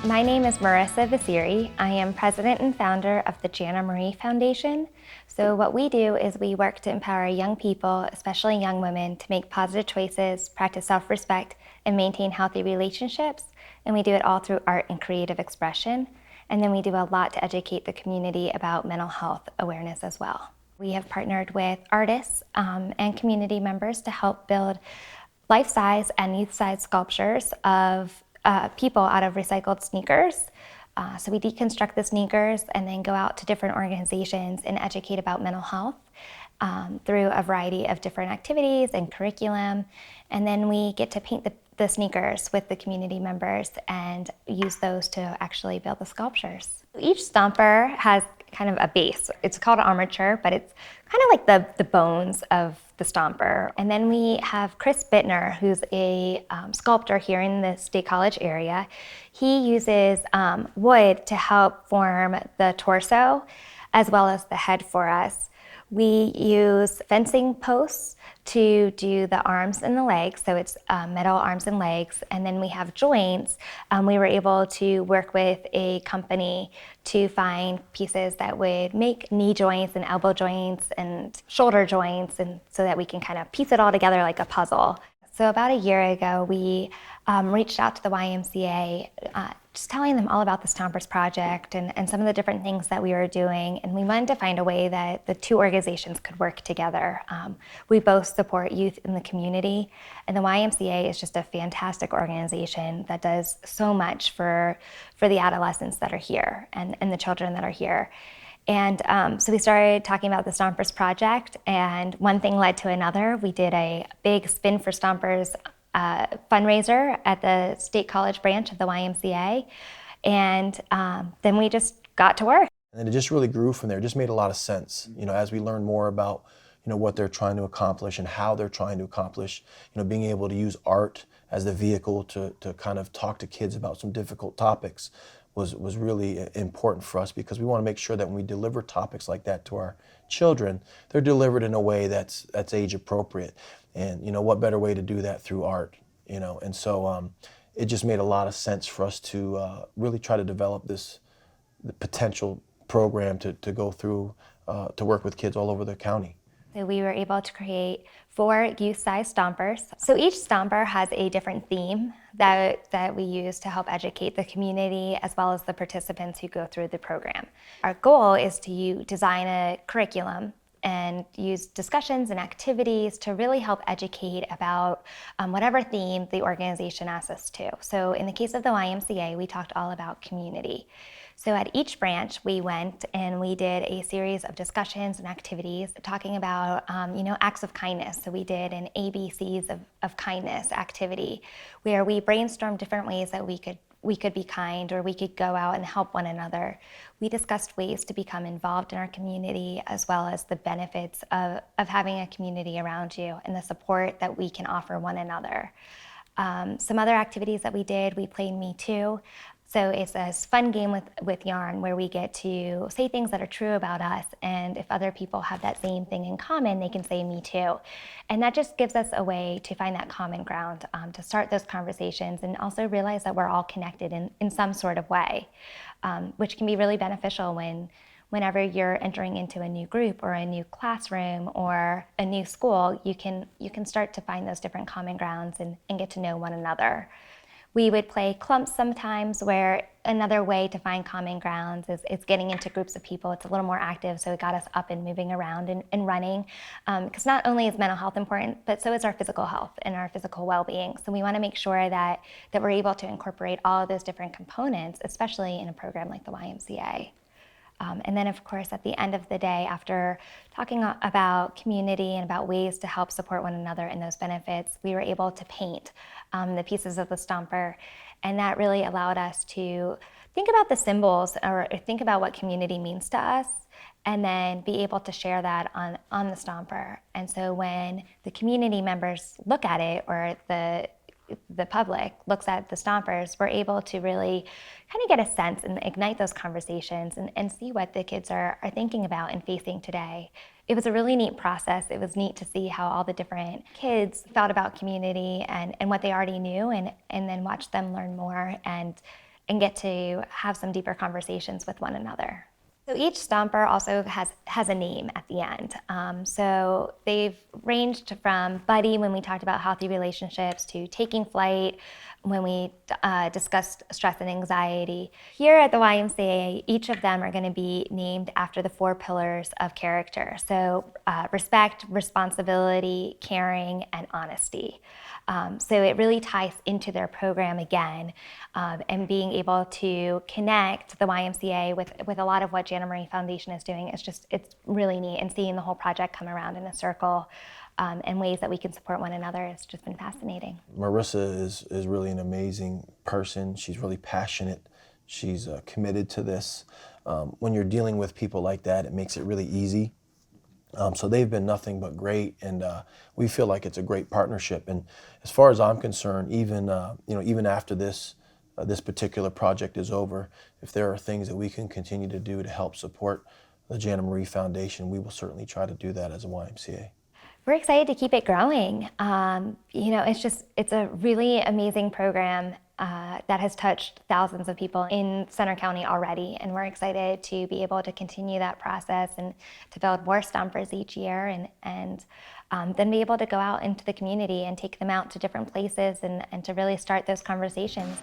My name is Marissa Vasiri. I am president and founder of the Jana Marie Foundation. So what we do is we work to empower young people, especially young women, to make positive choices, practice self-respect, and maintain healthy relationships. And we do it all through art and creative expression. And then we do a lot to educate the community about mental health awareness as well. We have partnered with artists and community members to help build life-size and youth-size sculptures of people out of recycled sneakers. So we deconstruct the sneakers and then go out to different organizations and educate about mental health through a variety of different activities and curriculum. And then we get to paint the sneakers with the community members and use those to actually build the sculptures. Each stomper has kind of a base. It's called armature, but it's kind of like the bones of the stomper. And then we have Chris Bittner, who's a sculptor here in the State College area. He uses wood to help form the torso as well as the head for us. We use fencing posts to do the arms and the legs, so it's metal arms and legs, and then we have joints. We were able to work with a company to find pieces that would make knee joints and elbow joints and shoulder joints, and so that we can kind of piece it all together like a puzzle. So about a year ago, we reached out to the YMCA, just telling them all about the Stompers Project and some of the different things that we were doing. And we wanted to find a way that the two organizations could work together. We both support youth in the community, and the YMCA is just a fantastic organization that does so much for the adolescents that are here and the children that are here. And so we started talking about the Stompers Project, and one thing led to another. We did a big Spin for Stompers fundraiser at the State College branch of the YMCA, and then we just got to work. And then it just really grew from there. It just made a lot of sense, as we learned more about, what they're trying to accomplish and how they're trying to accomplish, being able to use art as the vehicle to kind of talk to kids about some difficult topics was really important for us, because we want to make sure that when we deliver topics like that to our children, they're delivered in a way that's age appropriate. And what better way to do that through art, and so it just made a lot of sense for us to really try to develop the potential program to go through to work with kids all over the county. So we were able to create 4 youth-sized stompers. So each stomper has a different theme that we use to help educate the community as well as the participants who go through the program. Our goal is to design a curriculum and use discussions and activities to really help educate about whatever theme the organization asks us to. So in the case of the YMCA, we talked all about community. So at each branch, we went and we did a series of discussions and activities talking about, acts of kindness. So we did an ABCs of kindness activity where we brainstormed different ways that we could be kind, or we could go out and help one another. We discussed ways to become involved in our community, as well as the benefits of having a community around you and the support that we can offer one another. Some other activities that we did, we played Me Too. So it's a fun game with yarn where we get to say things that are true about us, and if other people have that same thing in common, they can say me too. And that just gives us a way to find that common ground, to start those conversations and also realize that we're all connected in some sort of way, which can be really beneficial whenever you're entering into a new group or a new classroom or a new school. You can start to find those different common grounds and get to know one another. We would play clumps sometimes, where another way to find common grounds is getting into groups of people. It's a little more active, so it got us up and moving around and running. Because not only is mental health important, but so is our physical health and our physical well-being. So we want to make sure that we're able to incorporate all of those different components, especially in a program like the YMCA. And then, of course, at the end of the day, after talking about community and about ways to help support one another and those benefits, we were able to paint the pieces of the stomper. And that really allowed us to think about the symbols, or think about what community means to us, and then be able to share that on the stomper. And so when the community members look at it, or the public looks at the stompers, we're able to really kind of get a sense and ignite those conversations and see what the kids are thinking about and facing today. It was a really neat process. It was neat to see how all the different kids thought about community and what they already knew, and then watch them learn more and and get to have some deeper conversations with one another. So each stomper also has a name at the end. So they've ranged from Buddy when we talked about healthy relationships to Taking Flight when we discussed stress and anxiety. Here at the YMCA, each of them are going to be named after the 4 pillars of character. So respect, responsibility, caring, and honesty. So it really ties into their program again, and being able to connect the YMCA with a lot of what Jana Marie Foundation is doing. It's really neat, and seeing the whole project come around in a circle and ways that we can support one another has just been fascinating. Marissa is really an amazing person. She's really passionate. She's committed to this. When you're dealing with people like that, it makes it really easy. So they've been nothing but great, and we feel like it's a great partnership. And as far as I'm concerned, even even after this particular project is over, if there are things that we can continue to do to help support the Jana Marie Foundation, we will certainly try to do that as a YMCA. We're excited to keep it growing. It's a really amazing program that has touched thousands of people in Centre County already, and we're excited to be able to continue that process and to build more stompers each year, and then be able to go out into the community and take them out to different places and to really start those conversations.